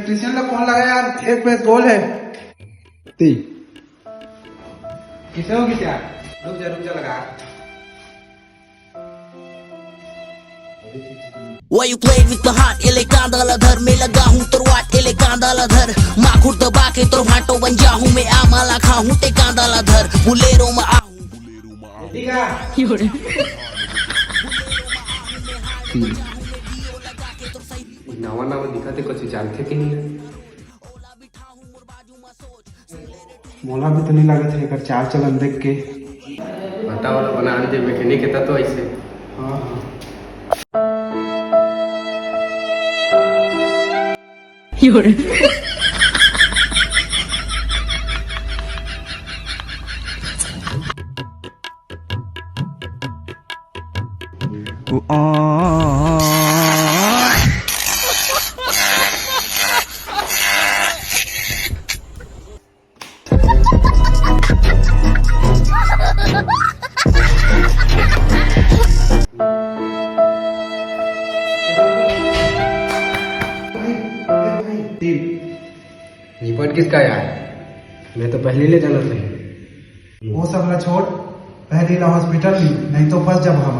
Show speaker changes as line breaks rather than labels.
Electrician का phone लगा यार, एक पे कॉल है। किसे होगी क्या? रुक जा लगा।
Why you playing with my heart? एले कांदाला धर, मैं लगा हूँ तुरवाट एले कांदाला धर, माखुर दबा के तुर भाटो बन जाऊँ, मैं आमाला खाऊँ ते कांदाला धर, बुलेरो में आहूँ।
नवा नवा दिखाते कुछ जानते कि नहीं?
मोला भी तो नहीं लगा था एक चाल चलन देख के।
बता वाला बना दे मैकेनिक के तो ऐसे।
हाँ
रिपोर्ट किसका यार? मैं तो पहले ले जाना था।
वो सब ना छोड़, पहले ला हॉस्पिटल नहीं तो फंस जब हम।